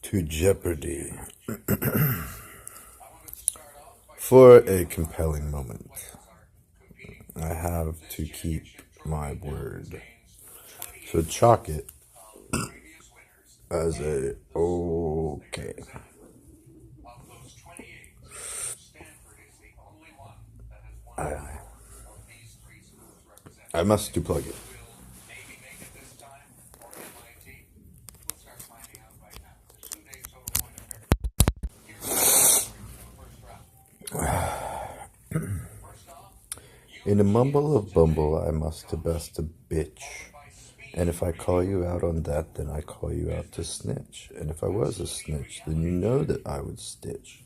to Jeopardy! For a compelling moment, I have to keep my word. So chalk it as a okay. I must deplug it. In a mumble of bumble, I must to best a bitch. And if I call you out on that, then I call you out to snitch. And if I was a snitch, then you know that I would stitch.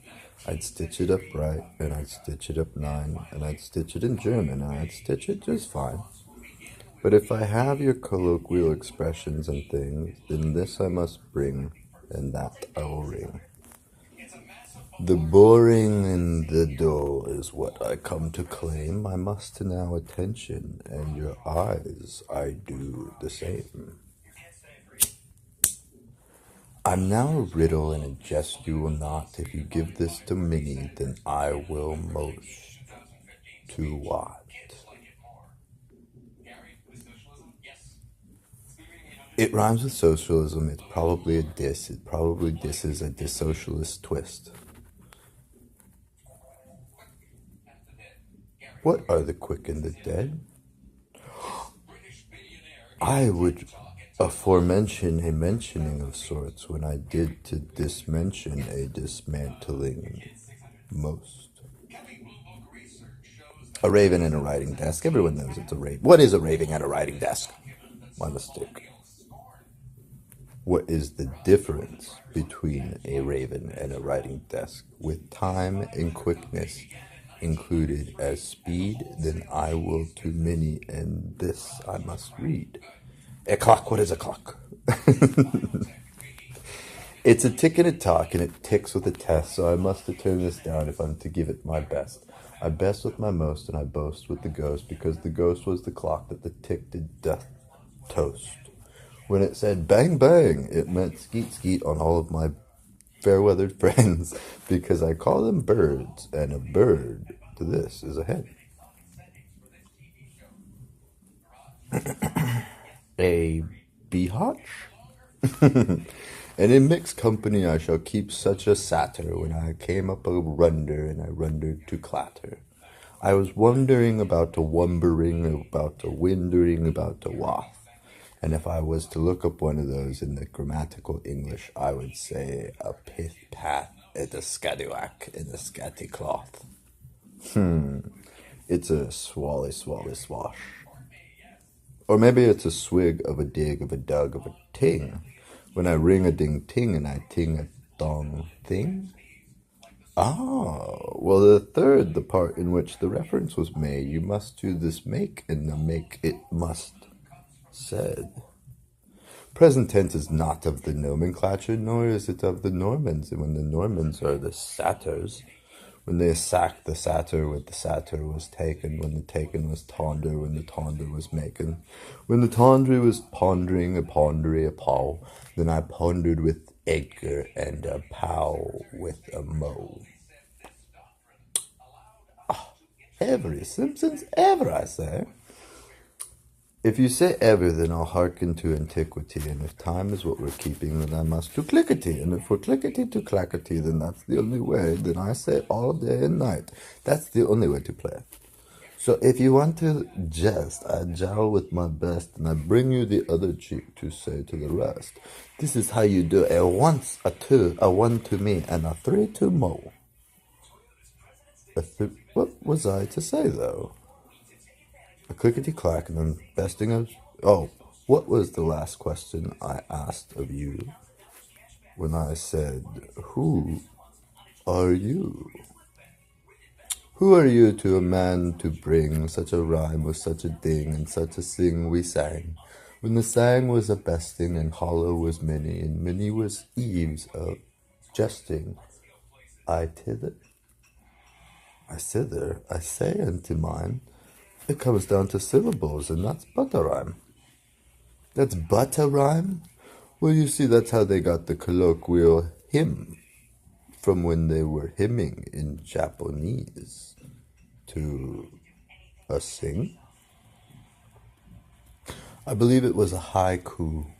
I'd stitch it up right, and I'd stitch it up 9, and I'd stitch it in German, and I'd stitch it just fine. But if I have your colloquial expressions and things, then this I must bring, and that I will ring. The boring and the dull is what I come to claim. I must to now attention, and your eyes I do the same. I'm now a riddle and a jest you will not. If you give this to me, then I will most to what? It rhymes with socialism. It's probably a diss. It probably disses a dissocialist twist. What are the quick and the dead? I would aforemention a mentioning of sorts when I did to dismention a dismantling most. A raven and a writing desk. Everyone knows it's a raven. What is a raven and a writing desk? My mistake. What is the difference between a raven and a writing desk? With time and quickness included as speed, then I will to many, and this I must read. A clock, what is a clock? It's a tick and a talk, and it ticks with a test, so I must to turn this down if I'm to give it my best. I best with my most, and I boast with the ghost, because the ghost was the clock that the tick did death toast. When it said bang bang, it meant skeet skeet on all of my fair-weathered friends, because I call them birds, and a bird to this is a hen. A behotch? And in mixed company I shall keep such a satyr. When I came up a runder, and I rundered to clatter. I was wondering about a wumbering, about a windering, about a wath. And if I was to look up one of those in the grammatical English, I would say a pith-path and a scattywack and a scatty cloth. It's a swally swally swash. Or maybe it's a swig of a dig of a dug of a ting. When I ring a ding ting and I ting a dong thing. Well the third, the part in which the reference was made, you must do this make, and the make it must said. Present tense is not of the nomenclature, nor is it of the Normans, and when the Normans are the satyrs, when they sacked the satyr, when the satyr was taken, when the taken was tonder, when the tonder was maken, when the tondry was pondering a pondery a paw, then I pondered with Edgar and a pow with a mo. Every Simpsons ever, I say. If you say ever, then I'll hearken to antiquity, and if time is what we're keeping, then I must to clickety, and if we're clickety to clackety, then that's the only way, then I say all day and night. That's the only way to play. So if you want to jest, I jowl with my best, and I bring you the other cheek to say to the rest. This is how you do a once, a two, a one to me, and a three to Mo. What was I to say, though? A clickety-clack, and then besting of... Oh, what was the last question I asked of you when I said, who are you? Who are you to a man to bring such a rhyme with such a ding, and such a sing we sang, when the sang was a besting, and hollow was many, and many was eves of jesting? I tither, I sither, I say unto mine, it comes down to syllables, and that's but a rhyme. That's but a rhyme? Well, you see, that's how they got the colloquial hymn from when they were hymning in Japanese to sing. I believe it was a haiku.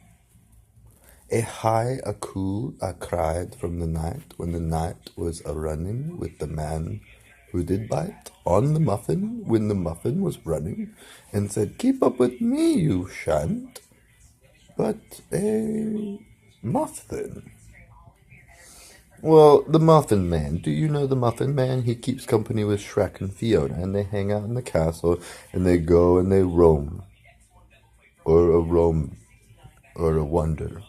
A haiku I cried from the night when the night was a running with the man who did bite on the muffin when the muffin was running and said, "Keep up with me, you shan't." But a muffin. Well, the Muffin Man. Do you know the Muffin Man? He keeps company with Shrek and Fiona, and they hang out in the castle, and they go and they roam. Or a roam. Or a wonder.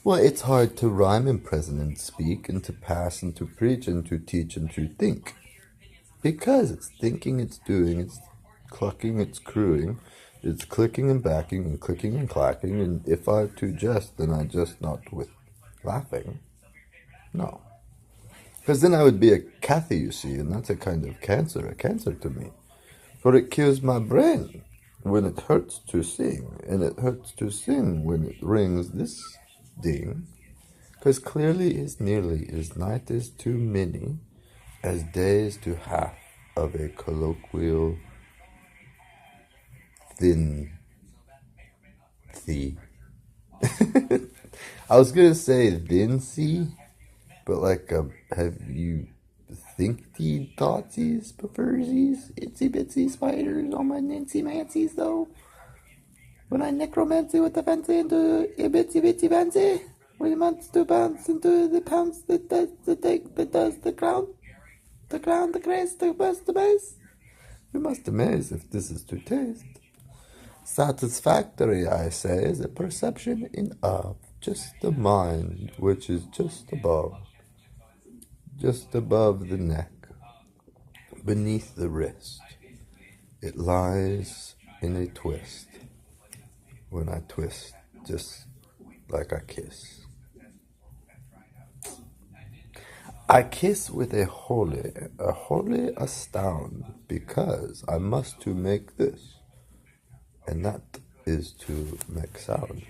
Well, it's hard to rhyme in present and speak, and to pass, and to preach, and to teach, and to think. Because it's thinking, it's doing, it's clucking, it's crewing, it's clicking and backing, and clicking and clacking, and if I to jest, then I jest not with laughing. No. Because then I would be a Cathy, you see, and that's a kind of cancer to me. For it kills my brain when it hurts to sing, and it hurts to sing when it rings this ding. Because clearly is nearly as night is too many, as days to half of a colloquial thin thee. I was gonna say thin sea, but like have you thinky thoughtsy prefersies, itsy bitsy spiders on my Nancy Mancy's though? When I necromancy with the fancy into a bitsy bitsy fancy, when it wants to bounce into the pounce that does the take that does the crown, the grace, the best, the base. We must amaze if this is to taste. Satisfactory, I say, is a perception in of just the mind, which is just above the neck, beneath the wrist. It lies in a twist. When I twist, just like I kiss. I kiss with a holy astound, because I must to make this, and that is to make sound.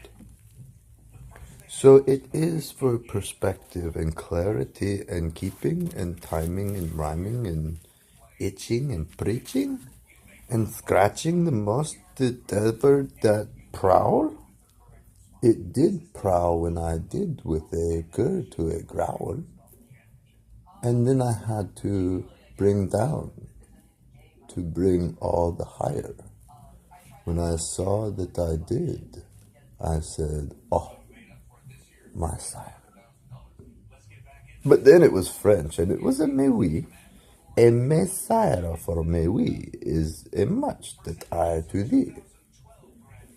So it is for perspective and clarity and keeping and timing and rhyming and itching and preaching and scratching the most that ever that prowl. It did prowl when I did with a cur to a growl. And then I had to bring down, to bring all the higher. When I saw that I did, I said, "Oh, my sire." But then it was French, and it was a mais oui. A messire for mais oui is a much that I to thee.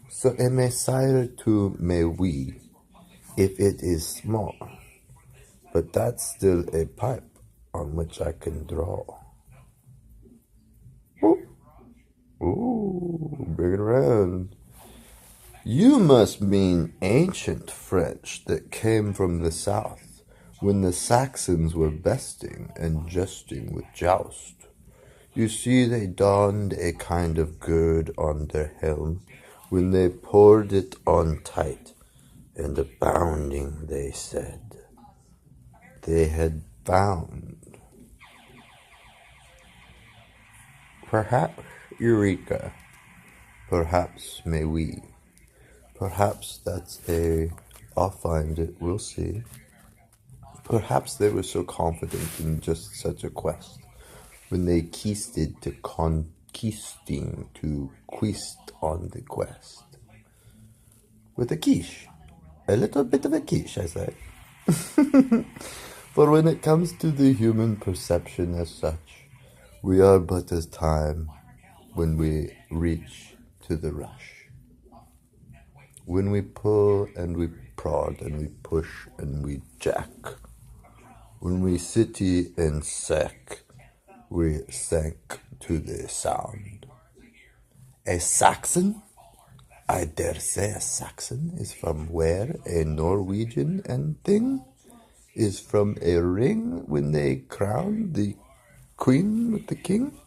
So a messire to mais oui, if it is small. But that's still a pipe on which I can draw. Ooh, bring it around. You must mean ancient French that came from the south, when the Saxons were besting and jesting with joust. You see, they donned a kind of gird on their helm, when they poured it on tight, and abounding, they said, they had found. Perhaps Eureka, perhaps may we. Perhaps that's I'll find it, we'll see. Perhaps they were so confident in just such a quest, when they keisted to conquisting to quist on the quest. With a quiche. A little bit of a quiche, I say. For when it comes to the human perception as such, we are but as time when we reach to the rush. When we pull and we prod and we push and we jack. When we city and sack, we sank to the sound. A Saxon? I dare say a Saxon is from where a Norwegian and thing is from a ring when they crowned the queen with the king.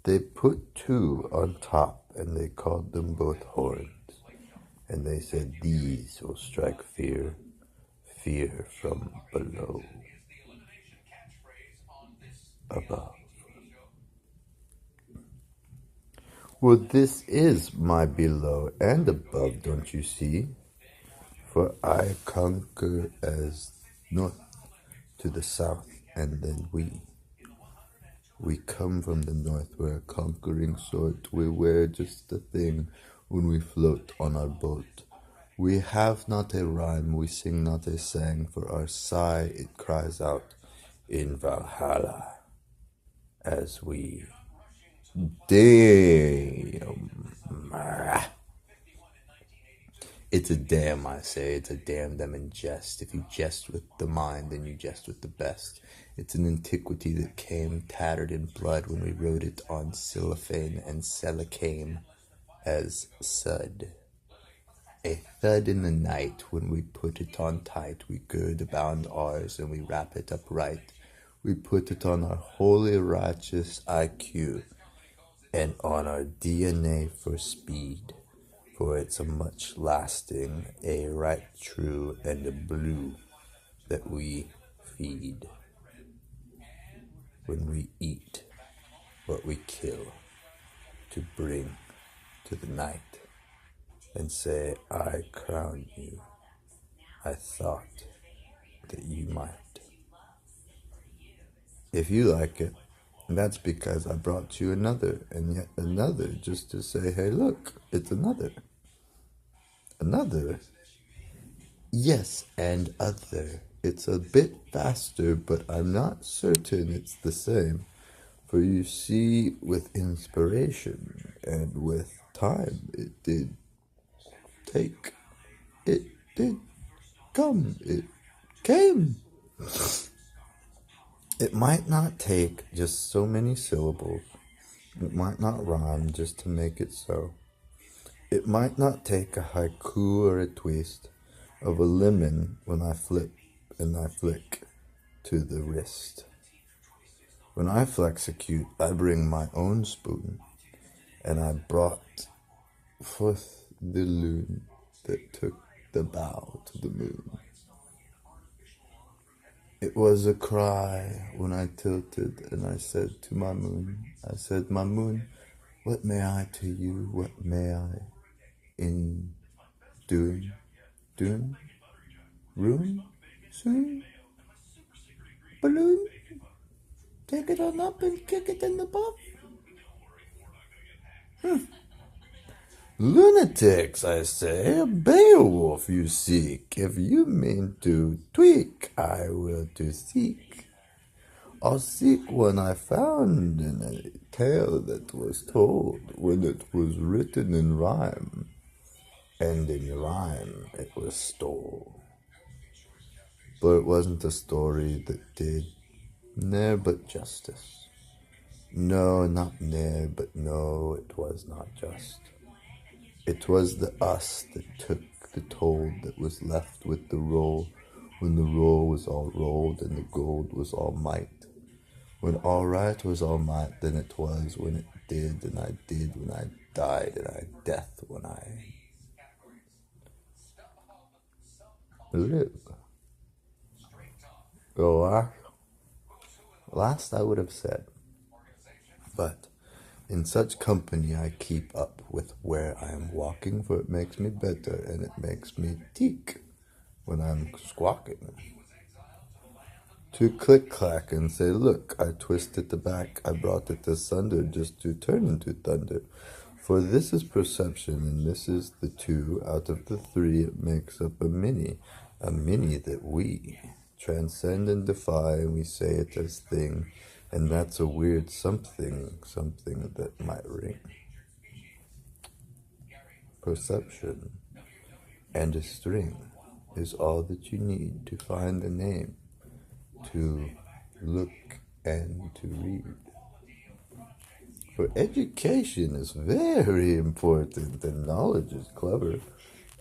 They put two on top and they called them both horns. And they said, these will strike fear, fear from below, above. Well, this is my below and above, don't you see? For I conquer as north to the south, and then we come from the north. We're a conquering sort. We wear just the thing when we float on our boat. We have not a rhyme, we sing not a sang, for our sigh it cries out in Valhalla as we damn. It's a damn, I say, it's a damn them in jest. If you jest with the mind, then you jest with the best. It's an antiquity that came tattered in blood when we wrote it on cellophane and silicane as sud. A thud in the night when we put it on tight, we gird about ours and we wrap it upright. We put it on our holy righteous IQ and on our DNA for speed. For it's a much lasting, a right true, and a blue that we feed. When we eat what we kill to bring to the night and say, I crown you. I thought that you might. If you like it, that's because I brought you another and yet another just to say, hey, look, it's another. Another? Yes, and other. It's a bit faster, but I'm not certain it's the same. For you see, with inspiration and with time, it did take. It did come. It came. It might not take just so many syllables. It might not rhyme just to make it so. It might not take a haiku or a twist of a lemon when I flip and I flick to the wrist. When I flexecute, I bring my own spoon, and I brought forth the loon that took the bow to the moon. It was a cry when I tilted and I said to my moon, I said, my moon, what may I to you, what may I in doing, room, soon, balloon, take it on up and kick it in the butt. Lunatics, I say, a Beowulf you seek. If you mean to tweak, I will to seek. I'll seek one I found in a tale that was told when it was written in rhyme, and in rhyme it was stole. But it wasn't a story that did ne'er but justice. No, not ne'er, but no, it was not just. It was the us that took the toll that was left with the roll, when the roll was all rolled and the gold was all might. When all right was all might, then it was when it did, and I did when I died, and I death when I live. Oh, last I would have said, but in such company I keep up with where I am walking, for it makes me better, and it makes me teak when I'm squawking. To click-clack and say, look, I twisted the back, I brought it asunder just to turn into thunder. For this is perception, and this is the two. Out of the three it makes up a mini that we transcend and defy, and we say it as thing. And that's a weird something that might ring. Perception and a string is all that you need to find a name, to look and to read. For education is very important, and knowledge is clever,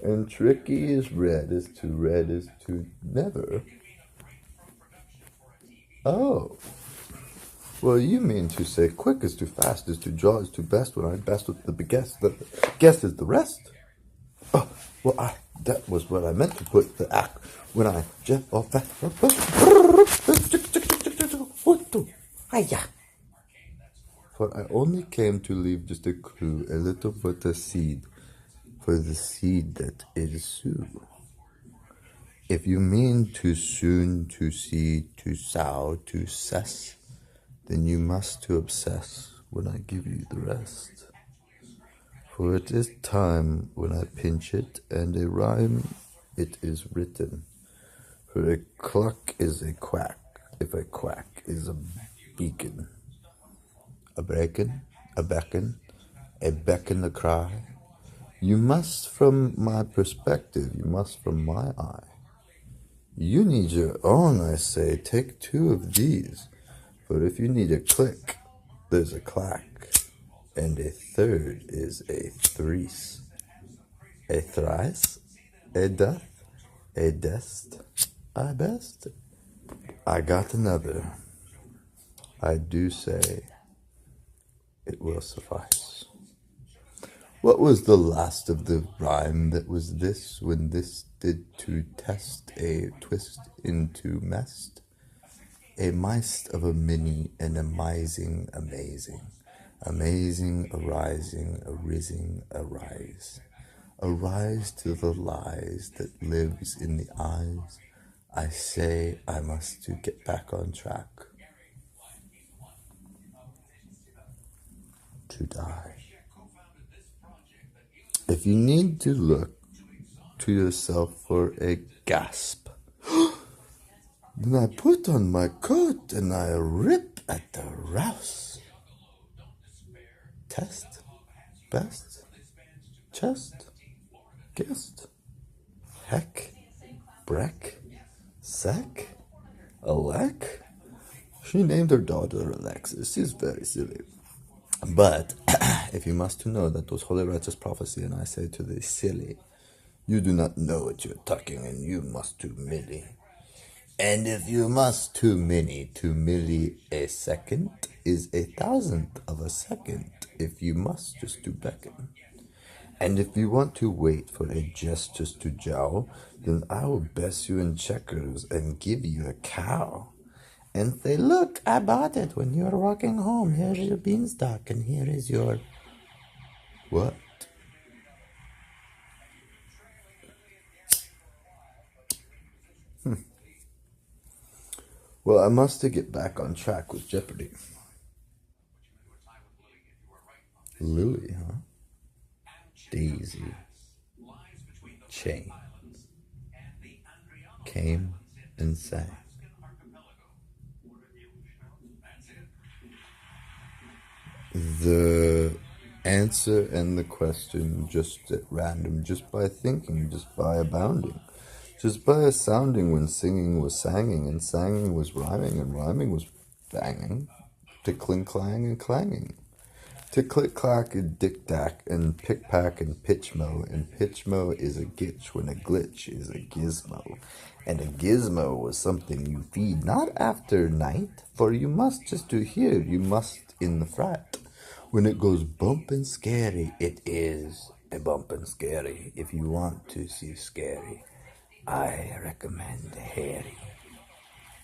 and tricky is red is to never. Oh. Well, you mean to say quick is to fast is to draw is to best when I best with the guest. The guest is the rest. Oh, well, that was what I meant to put the act when I just off that. Hiya. For I only came to leave just a clue, a little bit of seed, for the seed that is Sue. If you mean too soon to see, to sow, to cess, then you must to obsess when I give you the rest. For it is time when I pinch it, and a rhyme it is written. For a cluck is a quack, if a quack is a beacon. A beacon, a beckon a cry. You must from my perspective, you must from my eye. You need your own, I say, take two of these. For if you need a click, there's a clack. And a third is a threes. A thrice, a doth, a dest, I best. I got another. I do say it will suffice. What was the last of the rhyme that was this, when this did to test a twist into mest? A mist of a mini and a mising amazing. Amazing arising, arising arise. Arise to the lies that lives in the eyes. I say I must to get back on track. To die. If you need to look to yourself for a gasp, then I put on my coat and I rip at the rouse. Test, best, chest, guest, heck, breck, sack, Alec. She named her daughter Alexis. She's very silly. But if you must to know that those holy righteous prophecy, and I say to the silly, you do not know what you're talking, and you must to milli. And if you must to milli a second is a thousandth of a second, if you must just to beckon. And if you want to wait for a jest just to jowl, then I will best you in checkers and give you a cow. And say, look, I bought it when you were walking home. Here's your beanstalk, and here is your... What? Well, I must to get back on track with Jeopardy. Louie, huh? Daisy. Chain. Came and sang. The answer and the question just at random, just by thinking, just by abounding, just by a sounding when singing was sanging, and sanging was rhyming, and rhyming was banging, to clink-clang and clanging, to click-clack and dick-dack, and pick-pack and pitch-mo is a gitch when a glitch is a gizmo, and a gizmo was something you feed not after night, for you must just to hear, you must in the frat. When it goes bump and scary, it is a bump and scary. If you want to see scary, I recommend Harry.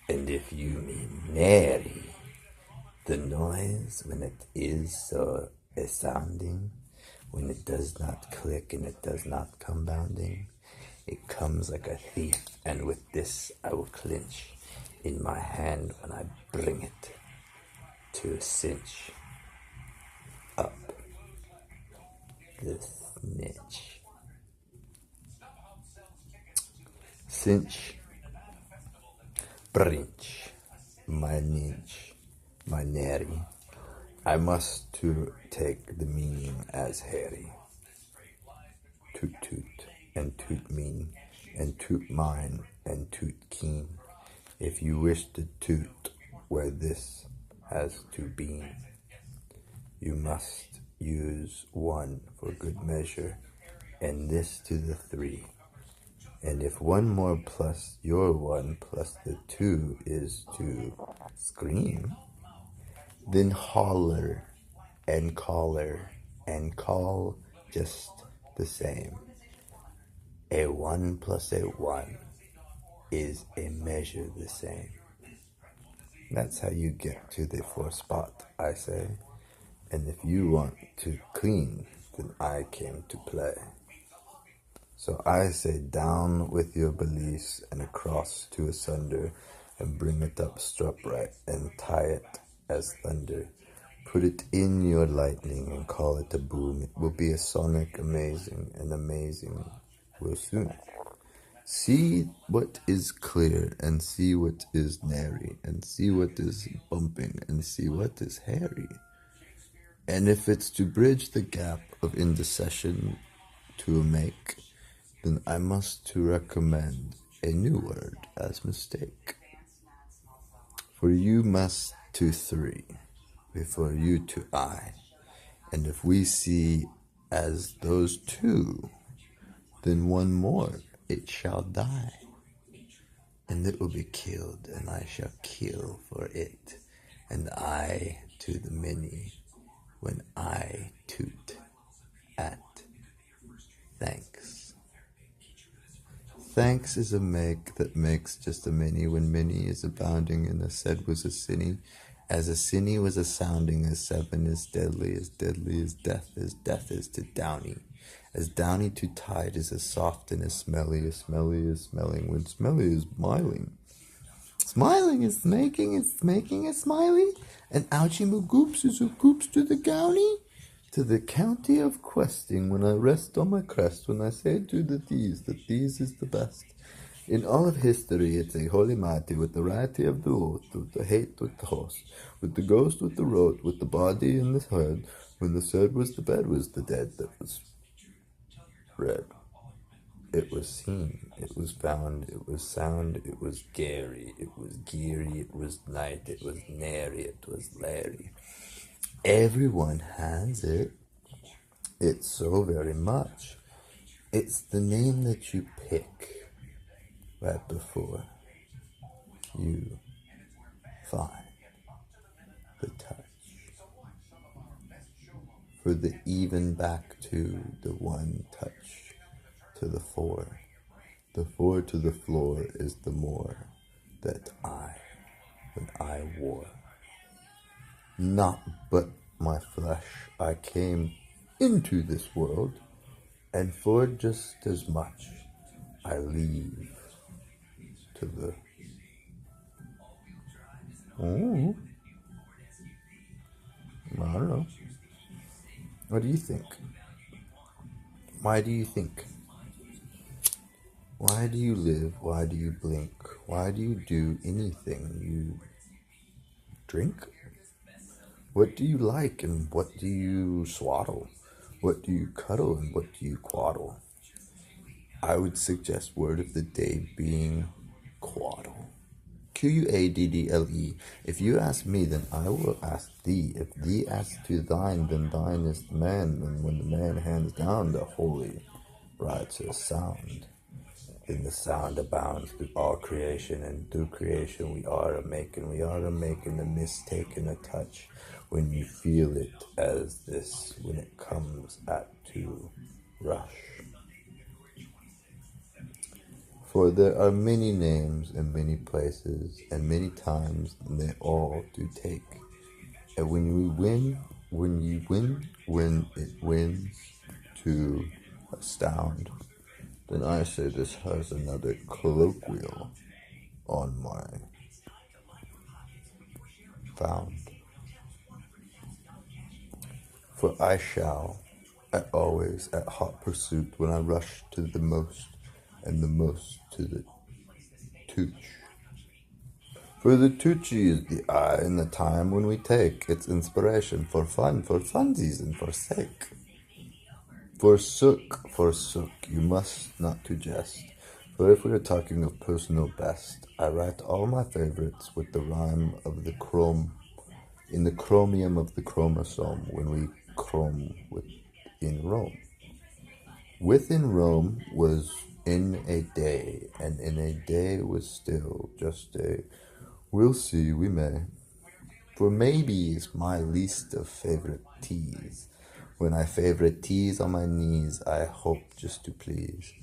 And if you mean nary, the noise when it is so sounding, when it does not click and it does not come bounding, it comes like a thief, and with this I will clinch in my hand when I bring it to cinch up the snitch. Cinch, brinch, my ninch, my nary. I must to take the meaning as hairy. Toot toot, and toot mean, and toot mine, and toot keen. If you wish to toot where this has to be, you must use one for good measure, and this to the three. And if one more plus your one plus the two is to scream, then holler and caller and call just the same. A 1 plus a 1 is a measure the same. That's how you get to the 4th spot, I say. And if you want to clean, then I came to play. So I say down with your beliefs and across to asunder, and bring it up upright and tie it as thunder. Put it in your lightning and call it a boom. It will be a sonic amazing, and amazing will soon. See what is clear, and see what is nary, and see what is bumping, and see what is hairy. And if it's to bridge the gap of indecision to a make, then I must to recommend a new word as mistake. For you must to 3, before you to I, and if we see as those 2, then one more it shall die, and it will be killed, and I shall kill for it, and I to the many, when I toot at thanks. Thanks is a make that makes just a many, when many is abounding, and a said was a sinny, as a sinny was a sounding, as 7 is deadly as death is to downy, as downy to tide is as soft and as smelly is smelling, when smelly is smiling. Smiling is making a smiley, and ouchie moo goops is a goops to the gowny. To the county of questing, when I rest on my crest, when I say to the these that these is the best. In all of history, it's a holy mighty, with the righty of the oath, with the hate with the horse, with the ghost with the road, with the body in the herd. When the third was the bed, was the dead that was red. It was seen, it was found, it was sound, it was gary, it was geary, it was night, it was nary, it was Larry. Everyone has it. It's so very much. It's the name that you pick right before you find the touch. For the even back to the 1 touch to the 4. The 4 to the floor is the more that when I wore. Not but my flesh I came into this world, and for just as much I leave to the... Oh, I don't know. What do you think? Why do you think? Why do you live? Why do you blink? Why do you do anything? You drink? What do you like and what do you swaddle? What do you cuddle and what do you quaddle? I would suggest word of the day being quaddle. Quaddle. If you ask me, then I will ask thee. If thee asks to thine, then thine is the man. And when the man hands down the holy rides his sound, then the sound abounds through all creation, and through creation we are a-making the mistake and a touch, when you feel it as this, when it comes at to rush. For there are many names and many places and many times, and they all do take. And when you win, when it wins to astound, then I say this has another colloquial on my found. For I shall, always at hot pursuit, when I rush to the most, and the most to the tooch. For the toochie is the eye and the time when we take its inspiration for fun, for funsies, and for sake. Forsook, you must not to jest. For if we are talking of personal best, I write all my favorites with the rhyme of the chrome, in the chromium of the chromosome, when we chrome in Rome. Within Rome was in a day, and in a day was still just a we'll see, we may. For maybe is my least of favorite tease. When I favorite tease on my knees, I hope just to please.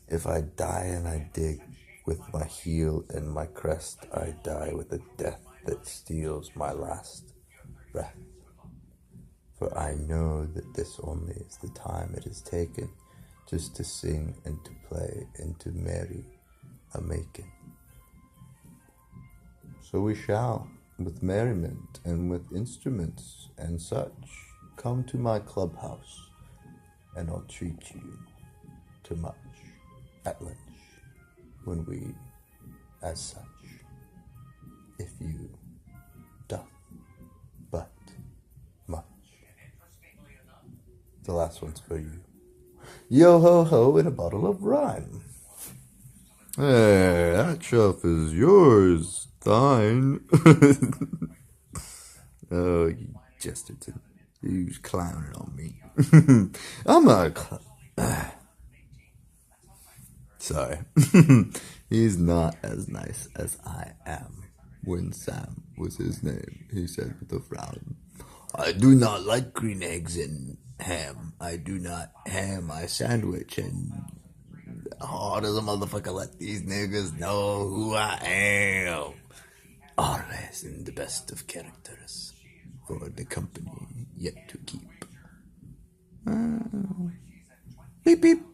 If I die and I dig with my heel and my crest, I die with a death that steals my last breath. For I know that this only is the time it has taken just to sing and to play and to marry a making. So we shall, with merriment and with instruments and such, come to my clubhouse, and I'll treat you to much at lunch, when we, as such, if you doth but much. The last one's for you. Yo ho ho and a bottle of rhyme. Hey, that shelf is yours, thine. Oh, you Chesterton. You was clowning on me. I'm not a clown. Sorry. He's not as nice as I am. When Sam was his name, he said with a frown, I do not like green eggs and ham. I do not ham my sandwich, and how does a motherfucker let these niggas know who I am? Always in the best of characters for the company yet to keep. Beep beep.